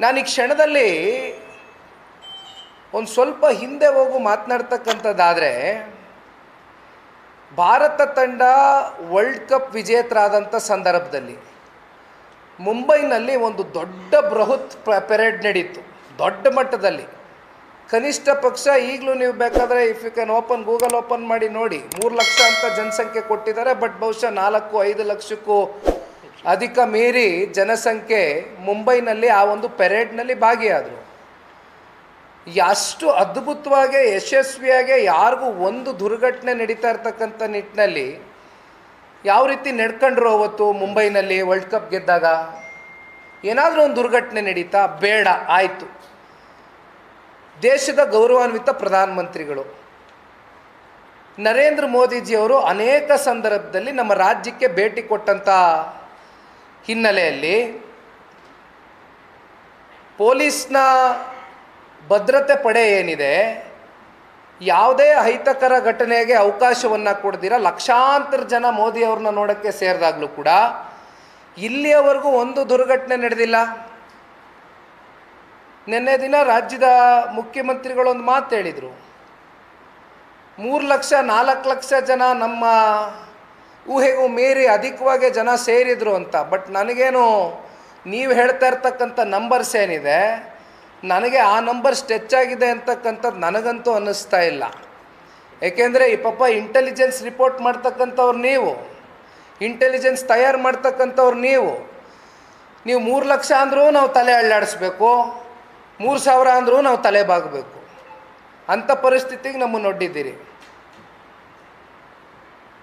ನಾನು ಈ ಕ್ಷಣದಲ್ಲಿ ಒಂದು ಸ್ವಲ್ಪ ಹಿಂದೆ ಹೋಗು ಮಾತನಾಡ್ತಕ್ಕಂಥದ್ದಾದರೆ, ಭಾರತ ತಂಡ ವರ್ಲ್ಡ್ ಕಪ್ ವಿಜೇತರಾದಂಥ ಸಂದರ್ಭದಲ್ಲಿ ಮುಂಬೈನಲ್ಲಿ ಒಂದು ದೊಡ್ಡ ಬೃಹತ್ ಪೆರೇಡ್ ನಡೀತು. ದೊಡ್ಡ ಮಟ್ಟದಲ್ಲಿ, ಕನಿಷ್ಠ ಪಕ್ಷ ಈಗಲೂ ನೀವು ಬೇಕಾದರೆ if you can Google open ಮಾಡಿ ನೋಡಿ, 3 ಲಕ್ಷ ಅಂತ ಜನಸಂಖ್ಯೆ ಕೊಟ್ಟಿದ್ದಾರೆ. ಬಟ್ ಬಹುಶಃ 4-5 ಲಕ್ಷಕ್ಕೂ ಅಧಿಕ ಮೀರಿ ಜನಸಂಖ್ಯೆ ಮುಂಬೈನಲ್ಲಿ ಆ ಒಂದು ಪೆರೇಡ್ನಲ್ಲಿ ಭಾಗಿಯಾದರು. ಎಷ್ಟು ಅದ್ಭುತವಾಗಿ ಯಶಸ್ವಿಯಾಗಿ ಯಾರಿಗೂ ಒಂದು ದುರ್ಘಟನೆ ನಡೀತಾ ಇರ್ತಕ್ಕಂಥ ನಿಟ್ಟಿನಲ್ಲಿ ಯಾವ ರೀತಿ ನಡ್ಕೊಂಡ್ರು ಅವತ್ತು ಮುಂಬೈನಲ್ಲಿ ವರ್ಲ್ಡ್ ಕಪ್ ಗೆದ್ದಾಗ. ಏನಾದರೂ ಒಂದು ದುರ್ಘಟನೆ ನಡೀತಾ? ಬೇಡ, ಆಯಿತು. ದೇಶದ ಗೌರವಾನ್ವಿತ ಪ್ರಧಾನಮಂತ್ರಿಗಳು ನರೇಂದ್ರ ಮೋದಿಜಿಯವರು ಅನೇಕ ಸಂದರ್ಭದಲ್ಲಿ ನಮ್ಮ ರಾಜ್ಯಕ್ಕೆ ಭೇಟಿ ಕೊಟ್ಟಂಥ ಹಿನ್ನೆಲೆಯಲ್ಲಿ ಪೊಲೀಸ್ನ ಭದ್ರತೆ ಪಡೆ ಏನಿದೆ, ಯಾವುದೇ ಅಹಿತಕರ ಘಟನೆಗೆ ಅವಕಾಶವನ್ನು ಕೊಡ್ದಿರ ಲಕ್ಷಾಂತರ ಜನ ಮೋದಿಯವ್ರನ್ನ ನೋಡೋಕ್ಕೆ ಸೇರಿದಾಗಲೂ ಕೂಡ ಇಲ್ಲಿಯವರೆಗೂ ಒಂದು ದುರ್ಘಟನೆ ನಡೆದಿಲ್ಲ. ನಿನ್ನೆ ದಿನ ರಾಜ್ಯದ ಮುಖ್ಯಮಂತ್ರಿಗಳೊಂದು ಮಾತು ಹೇಳಿದರು, 3 ಲಕ್ಷ 4 ಲಕ್ಷ ಜನ ನಮ್ಮ ಊಹೆಗೂ ಮೀರಿ ಅಧಿಕವಾಗಿ ಜನ ಸೇರಿದರು ಅಂತ. ಬಟ್ ನನಗೇನು ನೀವು ಹೇಳ್ತಾ ಇರ್ತಕ್ಕಂಥ ನಂಬರ್ಸ್ ಏನಿದೆ, ನನಗೆ ಆ ನಂಬರ್ಸ್ ಹೆಚ್ಚಾಗಿದೆ ಅಂತಕ್ಕಂಥದ್ದು ನನಗಂತೂ ಅನ್ನಿಸ್ತಾ ಇಲ್ಲ. ಏಕೆಂದರೆ ಈ ಪಾಪ ಇಂಟೆಲಿಜೆನ್ಸ್ ರಿಪೋರ್ಟ್ ಮಾಡ್ತಕ್ಕಂಥವ್ರು ನೀವು, ಇಂಟೆಲಿಜೆನ್ಸ್ ತಯಾರು ಮಾಡ್ತಕ್ಕಂಥವ್ರು ನೀವು 3 ಲಕ್ಷ ಅಂದರೂ ನಾವು ತಲೆ ಅಳ್ಳಾಡಿಸ್ಬೇಕು, 3,000 ಅಂದರೂ ನಾವು ತಲೆ ಬಾಗಬೇಕು. ಅಂಥ ಪರಿಸ್ಥಿತಿಗೆ ನಮ್ಮನ್ನು ಒಡ್ಡಿದ್ದೀರಿ.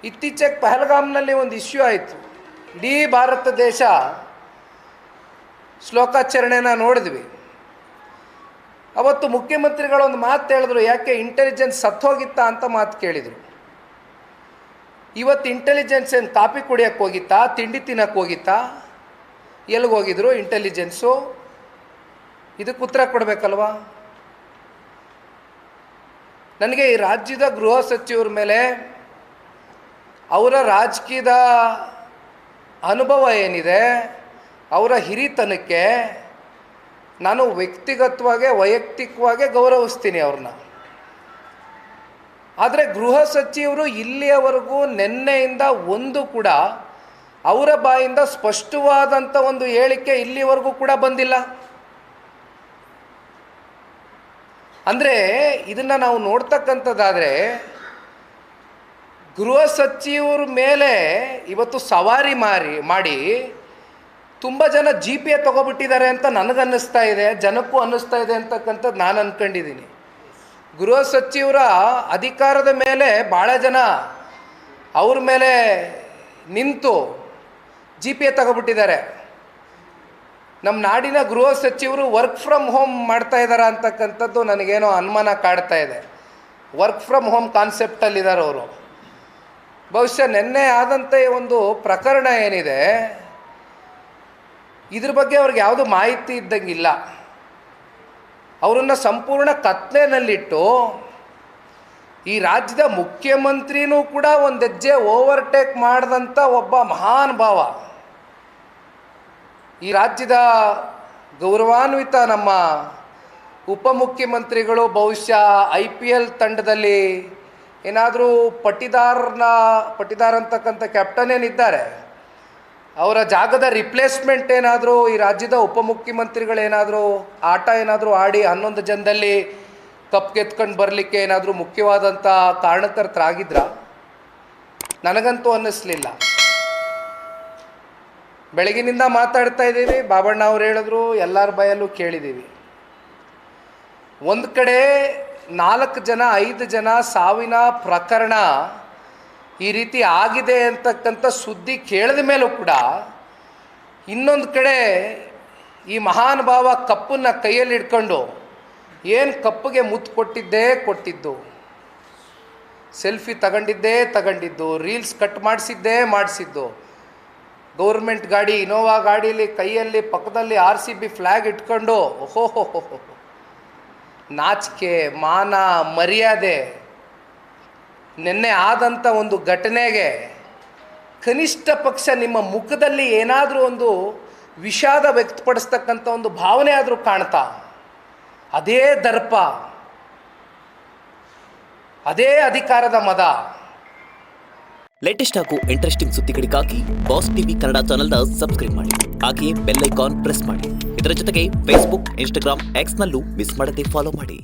ಇತ್ತೀಚೆಗೆ ಪಹಲ್ಗಾಮ್ನಲ್ಲಿ ಒಂದು ಇಶ್ಯೂ ಆಯಿತು. ಇಡೀ ಭಾರತ ದೇಶ ಶ್ಲೋಕಾಚರಣೆನ ನೋಡಿದ್ವಿ. ಅವತ್ತು ಮುಖ್ಯಮಂತ್ರಿಗಳೊಂದು ಮಾತು ಹೇಳಿದ್ರು, ಯಾಕೆ ಇಂಟೆಲಿಜೆನ್ಸ್ ಸತ್ತೋಗಿತ್ತಾ ಅಂತ ಮಾತು ಕೇಳಿದರು. ಇವತ್ತು ಇಂಟೆಲಿಜೆನ್ಸ್ ಏನು ಕಾಫಿ ಕುಡಿಯೋಕ್ಕೆ ಹೋಗಿತ್ತಾ, ತಿಂಡಿ ತಿನ್ನೋಕ್ಕೆ ಹೋಗಿತ್ತಾ, ಎಲ್ಲಿಗೆ ಹೋಗಿದ್ರು ಇಂಟೆಲಿಜೆನ್ಸು? ಇದಕ್ಕೆ ಉತ್ತರ ಕೊಡಬೇಕಲ್ವ. ನನಗೆ ಈ ರಾಜ್ಯದ ಗೃಹ ಸಚಿವರ ಮೇಲೆ ಅವರ ರಾಜಕೀಯದ ಅನುಭವ ಏನಿದೆ, ಅವರ ಹಿರಿತನಕ್ಕೆ ನಾನು ವೈಯಕ್ತಿಕವಾಗಿ ಗೌರವಿಸ್ತೀನಿ ಅವ್ರನ್ನ. ಆದರೆ ಗೃಹ ಸಚಿವರು ಇಲ್ಲಿಯವರೆಗೂ ನಿನ್ನೆಯಿಂದ ಒಂದು ಕೂಡ ಅವರ ಬಾಯಿಂದ ಸ್ಪಷ್ಟವಾದಂಥ ಒಂದು ಹೇಳಿಕೆ ಇಲ್ಲಿವರೆಗೂ ಕೂಡ ಬಂದಿಲ್ಲ. ಅಂದರೆ ಇದನ್ನು ನಾವು ನೋಡ್ತಕ್ಕಂಥದ್ದಾದರೆ, ಗೃಹ ಸಚಿವರ ಮೇಲೆ ಇವತ್ತು ಸವಾರಿ ಮಾಡಿ ತುಂಬ ಜನ GPA ತೊಗೊಬಿಟ್ಟಿದ್ದಾರೆ ಅಂತ ನನಗನ್ನಿಸ್ತಾ ಇದೆ, ಜನಕ್ಕೂ ಅನ್ನಿಸ್ತಾ ಇದೆ ಅಂತಕ್ಕಂಥದ್ದು ನಾನು ಅಂದ್ಕೊಂಡಿದ್ದೀನಿ. ಗೃಹ ಸಚಿವರ ಅಧಿಕಾರದ ಮೇಲೆ ಭಾಳ ಜನ ಅವ್ರ ಮೇಲೆ ನಿಂತು GPA ತಗೊಬಿಟ್ಟಿದ್ದಾರೆ. ನಮ್ಮ ನಾಡಿನ ಗೃಹ ಸಚಿವರು ವರ್ಕ್ ಫ್ರಮ್ ಹೋಮ್ ಮಾಡ್ತಾ ಇದ್ದಾರೆ ಅಂತಕ್ಕಂಥದ್ದು ನನಗೇನೋ ಅನುಮಾನ ಕಾಡ್ತಾ ಇದೆ. ವರ್ಕ್ ಫ್ರಮ್ ಹೋಮ್ ಕಾನ್ಸೆಪ್ಟಲ್ಲಿದ್ದಾರೆ ಅವರು. ಬಹುಶಃ ನಿನ್ನೆ ಆದಂಥ ಒಂದು ಪ್ರಕರಣ ಏನಿದೆ, ಇದ್ರ ಬಗ್ಗೆ ಅವ್ರಿಗೆ ಯಾವುದು ಮಾಹಿತಿ ಇದ್ದಂಗಿಲ್ಲ. ಅವರನ್ನು ಸಂಪೂರ್ಣ ಕತ್ಲೆನಲ್ಲಿಟ್ಟು ಈ ರಾಜ್ಯದ ಮುಖ್ಯಮಂತ್ರಿನೂ ಕೂಡ ಒಂದು ಹೆಜ್ಜೆ ಓವರ್ಟೇಕ್ ಮಾಡಿದಂಥ ಒಬ್ಬ ಮಹಾನ್ ಭಾವ, ಈ ರಾಜ್ಯದ ಗೌರವಾನ್ವಿತ ನಮ್ಮ ಉಪಮುಖ್ಯಮಂತ್ರಿಗಳು ಬಹುಶಃ IPL ತಂಡದಲ್ಲಿ ಏನಾದರೂ ಪಟಿದಾರ್ ಅಂತಕ್ಕಂಥ ಕ್ಯಾಪ್ಟನ್ ಏನಿದ್ದಾರೆ, ಅವರ ಜಾಗದ ರಿಪ್ಲೇಸ್ಮೆಂಟ್ ಏನಾದರೂ ಈ ರಾಜ್ಯದ ಉಪಮುಖ್ಯಮಂತ್ರಿಗಳೇನಾದರೂ ಆಟ ಏನಾದರೂ ಆಡಿ 11 ಜನದಲ್ಲಿ ಕಪ್ ಗೆತ್ಕೊಂಡು ಬರಲಿಕ್ಕೆ ಏನಾದರೂ ಮುಖ್ಯವಾದಂಥ ಕಾರಣಕರ್ತರಾಗಿದ್ರ? ನನಗಂತೂ ಅನ್ನಿಸ್ಲಿಲ್ಲ. ಬೆಳಗಿನಿಂದ ಮಾತಾಡ್ತಾ ಇದ್ದೀವಿ, ಬಾಬಣ್ಣ ಅವ್ರು ಹೇಳಿದ್ರು, ಎಲ್ಲರ ಬಾಯಲ್ಲೂ ಕೇಳಿದ್ದೀವಿ. ಒಂದು ಕಡೆ 4 ಜನ 5 ಜನ ಸಾವಿನ ಪ್ರಕರಣ ಈ ರೀತಿ ಆಗಿದೆ ಅಂತಕ್ಕಂಥ ಸುದ್ದಿ ಕೇಳಿದ ಮೇಲೂ ಕೂಡ, ಇನ್ನೊಂದು ಕಡೆ ಈ ಮಹಾನ್ ಭಾವ ಕಪ್ಪನ್ನು ಕೈಯಲ್ಲಿ ಇಟ್ಕೊಂಡು ಏನು ಕಪ್ಪಿಗೆ ಮುತ್ತು ಕೊಟ್ಟಿದ್ದು, ಸೆಲ್ಫಿ ತಗೊಂಡಿದ್ದು, ರೀಲ್ಸ್ ಕಟ್ ಮಾಡಿಸಿದ್ದು, ಗೌರ್ಮೆಂಟ್ ಗಾಡಿ ಇನೋವಾ ಗಾಡೀಲಿ ಕೈಯಲ್ಲಿ ಪಕ್ಕದಲ್ಲಿ RCB ಫ್ಲ್ಯಾಗ್ ಇಟ್ಕೊಂಡು, ಓಹೋ ನಾಚಿಕೆ ಮಾನ ಮರ್ಯಾದೆ. ನಿನ್ನೆ ಆದಂಥ ಒಂದು ಘಟನೆಗೆ ಕನಿಷ್ಠ ಪಕ್ಷ ನಿಮ್ಮ ಮುಖದಲ್ಲಿ ಏನಾದರೂ ಒಂದು ವಿಷಾದ ವ್ಯಕ್ತಪಡಿಸ್ತಕ್ಕಂಥ ಒಂದು ಭಾವನೆ ಆದರೂ ಕಾಣ್ತಾ, ಅದೇ ದರ್ಪ, ಅದೇ ಅಧಿಕಾರದ ಮದ. ಲೇಟೆಸ್ಟ್ ಹಾಗೂ ಇಂಟ್ರೆಸ್ಟಿಂಗ್ ಸುದ್ದಿಗಳಿಗಾಗಿ ಬಾಸ್ ಟಿವಿ ಕನ್ನಡ ಚಾನೆಲ್ನ ಸಬ್ಸ್ಕ್ರೈಬ್ ಮಾಡಿ. ಹಾಗೆಯೇ ಬೆಲ್ ಐಕಾನ್ ಪ್ರೆಸ್ ಮಾಡಿ. ಇದರ ಜೊತೆಗೆ ಫೇಸ್ಬುಕ್, ಇನ್ಸ್ಟಾಗ್ರಾಮ್, ಎಕ್ಸ್ನಲ್ಲೂ ಮಿಸ್ ಮಾಡದೆ ಫಾಲೋ ಮಾಡಿ.